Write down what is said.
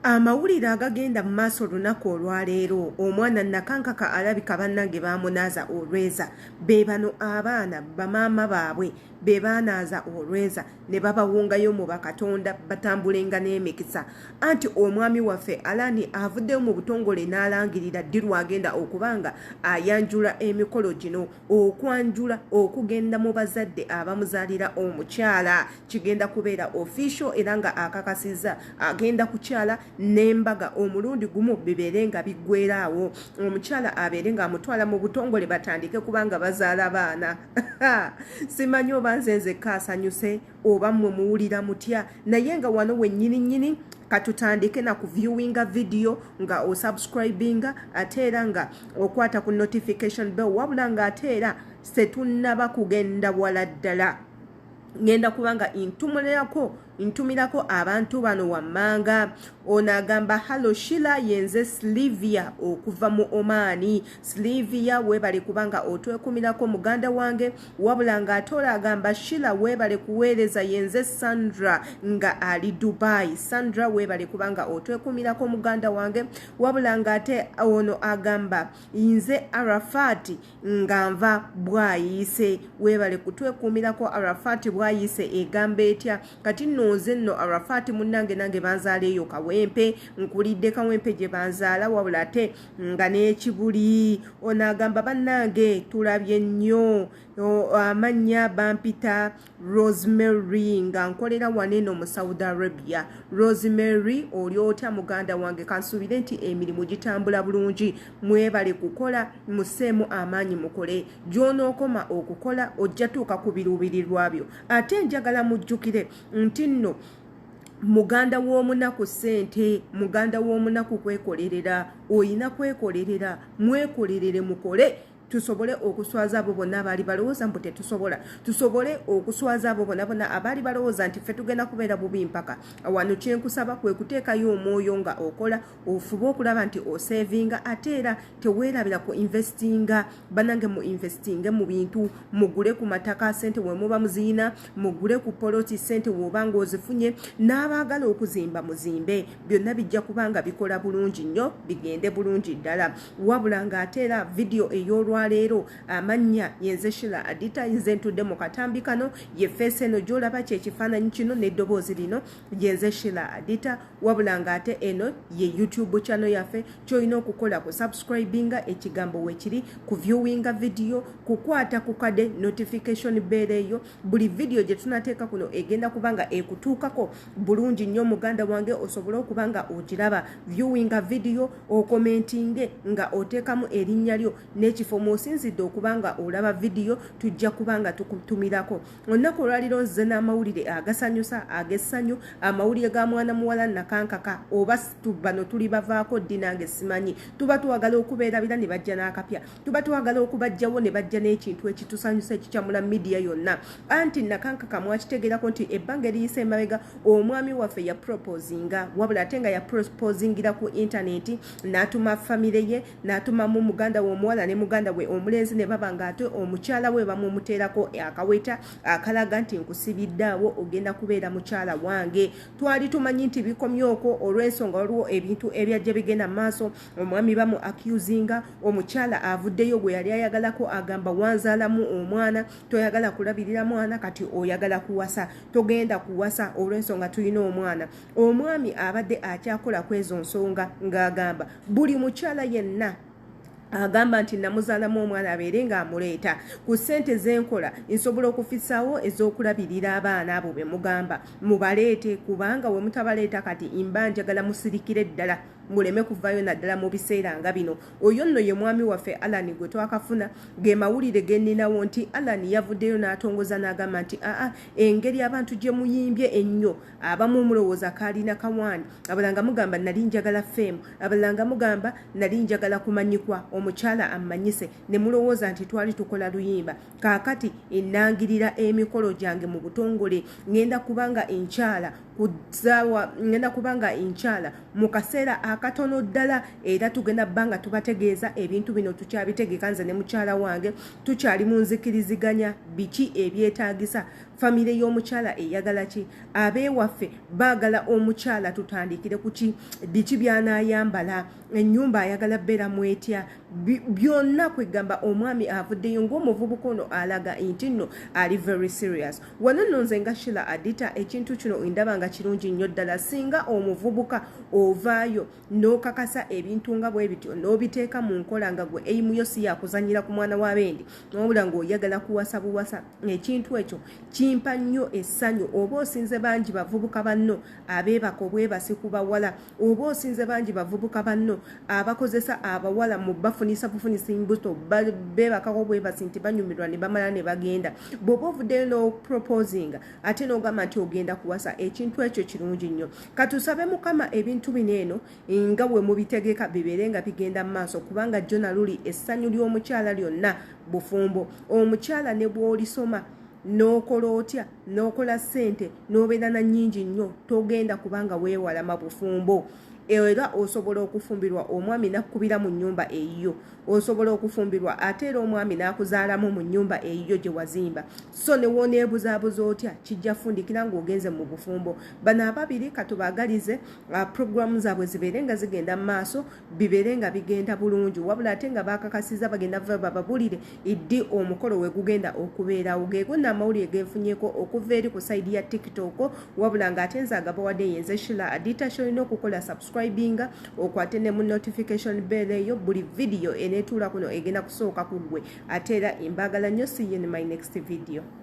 Amawulire agagenda mu maaso olunaku olwaleero omwana Nakankaka alabika bannange baamunaaza olweza be bano abaana bamaama baabwe be baanaaza olweza ne babawungayo mu bakatonda batambulenga n'emikisa anti omwami waffe Alani avuddeyo mu butongole n'alangirira ddi lwagenda okubanga ayanjula emikolo gino okwanjula okugenda mu bazadde abamuzaalira omukyala kigenda kubeera official era nga akakasizza agenda kukyala nembaga omulundi gumu bibeere nga biggweeraawo omukyala abeere nga amutwala mu butongole batandike kubanga bazaala baana simanyi oba nze nzekka asanyuse oba mmwe muwulira mutya naye nga wano wennyini katutandike na kuviewinga video nga osubscribinga ate era nga okwata ku notification bell wabula nga ate era setunnaba kugenda wala ddala ngenda kubanga intumirako abantu bano wammanga ono agamba halo Shila yenze Slivia okuva mu Omani Slivia webale kubanga otwekumirako muganda wange wabula nga atola agamba Shila webale kuweereza yenze Sandra nga ali Dubai Sandra webale kubanga otwekumirako muganda wange wabula nga ate ono agamba inze Arafati nga nva bwayise webale kutwekumirako Arafati bwayise egamba etya kati nze nno Arafati munnange nange banzaaleeyo kawempe nkulidde kawempe gye banzaala wabula ate nga n'ekibuli ono agamba bannange tulabye nnyo amannya bampita Rosemary nga nkolera waneno mu Saudi Arabia Rosemary oli otya muganda wange kansuubire nti emirimu gitambula bulungi mwebale kukola museemu amaanyi mukole gy'onookoma okukola ojja tuuka ku biruubirirwa byo ate njagala mujjukire nti nno muganda w'omunaku ssente muganda w'omunaku kwekolerera oyina kwekolerera mwekolerere mukole tusobole okuswaza abo bonna abaali balowooza mbu tetusobola tusobole okuswaza abo bonna abaali balowooza nti ffe tugenda kubeera bubi mpaka wano kyenkusaba kwe kuteekayo omwoyo nga okola ofube okulaba nti osevinga ate era teweerabira ku investinga banange mu investinge mu bintu mugule ku mataka ssente we muba muziyina mugule ku poloti ssente woba nga ozifunye n'abaagala okuzimba muzimbe byonna bijja kubanga bikola bulungi nnyo bigende bulungi ddala wabula nga ate era vidiyo ey'olwa leero amanya yenze Shila adita nze ntudde mu katambi kano ye face eno gyolaba kyekifaananyi kino n'eddoboozi lino yenze Shila adita wabula nga ate eno ye YouTube channel yaffe kyolina okukola ku subscribinga ekigambo wekiri ku viewinga video kukwata ku kade notification bell eyo buli video gye tunateeka kuno egenda kubanga ekutuukako bulungi nnyo muganda wange osobole okubanga ogiraba viewinga video okomentinge nga oteekamu erinnya lyo n'ekifo osinzidde okubanga olaba video tujja kubanga tukutumirako olunaku olwaliro nze n'amawulire agasanyusa ag'essanyu amawulire ga mwana muwala Nakankaka oba bano tuli bavaako ddi nange simanyi tuba tuwagala okubeerabira ne bajja n'akapya tuba tuwagala okubajjawo ne bajja n'ekintu ekitusanyusa ekikyamula media yonna anti Nakankaka mwakitegerako nti ebbanga eriyise emabega omwami waffe ya proposinga wabula ate nga ya proposingira ku internet n'atuma famire ye n'atumamu muganda w'omuwala ne muganda we omulenzi ne baba nga ate omukyala we bamumuteerako akaweta akalaga nti nkusibiddeawo ogenda kubeera mukyala wange twali tumanyi nti bikomyoko olw'ensonga waliwo ebintu ebyajja bigenda mu maaso omwami bamu accusinga omukyala avuddeyo gwe yali ayagalako agamba wanzaalamu omwana toyagala kulabirira mwana kati oyagala kuwasa togenda kuwasa olw'ensonga tulina omwana omwami abadde akyakola ku ezo nsonga ng'agamba buli mukyala yenna agamba nti namuzaalamu omwana abeere nga amuleeta ku ssente z'enkola nsobola okufisaawo ez'okulabirira abaana abo be mugamba mubaleete kubanga we mutabaleeta kati imba njagala musirikire ddala muleme kuvaayo naddala mu biseera nga bino oyo nno ye mwami waffe Alani gwe twakafuna ge mawulire genninawo nti Alani yavuddeyo n'atongoza n'agamba nti engeri abantu gye muyimbye ennyo abamu mulowooza kaalina kawaani abalanga mugamba nali njagala feemu abalanga mugamba nali njagala kumanyikwa omukyala ammanyise ne mulowooza nti twali tukola luyimba kaakati ennangirira emikolo gyange mu butongole ngenda kubanga enkyala kuzaawa ngenda kubanga enkyala mu kaseera akatono ddala era tugenda bbanga tubategeeza ebintu bino tukyabitegeka nze ne mukyala wange tukyali mu nzikiriziganya biki ebyetaagisa famire y'omukyala eyagala ki abeewaffe baagala omukyala tutandikire ku ki biki by'anaayambala ennyumba ayagala bbeera mwetya byonna kwegamba omwami avuddeyo ng'omuvubuka ono alaga nti nno ali very serious wano nno nze nga Sheila Adita ekintu kino ndaba nga kirungi nnyo ddala singa omuvubuka ovaayo n'okakasa ebintu nga bwe bityo n'obiteeka mu nkola nga gwe eimuyo si yakuzanyira ku mwana wa bendi n'obula ng'oyagala kuwasa buwasa ekintu ekyo kimpa nnyo essanyu oba osinze bangi bavubuka banno abeebaka obwebasi ku bawala oba osinze bangi bavubuka banno abakozesa abawala mu bafunisa bufunisa imbuto beebakako obwebasi nti banyumirwa ne bamala ne bagenda bw'oba ovuddeyo n'oproposinga ate n'ogamba nti ogenda kuwasa ekintu ekyo kirungi nnyo katusabe mukama ebintu bino eno nga bwe mubitegeka bibeere nga bigenda mu maaso kubanga jona luli essanyu ly'omukyala lyonna bufumbo omukyala ne bw'olisoma n'okola otya n'okola ssente n'obeera na nnyingi nnyo togenda kubanga weewalama bufumbo era osobola okufumbirwa omwami nakkubira mu nnyumba eyiyo osobola okufumbirwa ate era omwami n'akuzaalamu mu nnyumba eyiyo gye wazimba so ne wooneebuzaabuza otya kijja fundikira ng'ogenze mu bufumbo bano ababiri katubaagalize puroguramu zaabwe zibeere nga zigenda mu maaso bibeere nga bigenda bulungi wabula ate nga baakakasiza bagenda bababulire iddi omukolo we gugenda okubeerawo geego n'amawulire genfunyeko okuva eri ku sayidi ya tiktok wabula ng'ate nze agabawadde yenze Sheila Adita kyolina okukola subscribinga okwate ne mu notification bell eyo buli video eneetuula kuno egenda kusooka ku ggwe ate era embagala nnyo see you in my next video.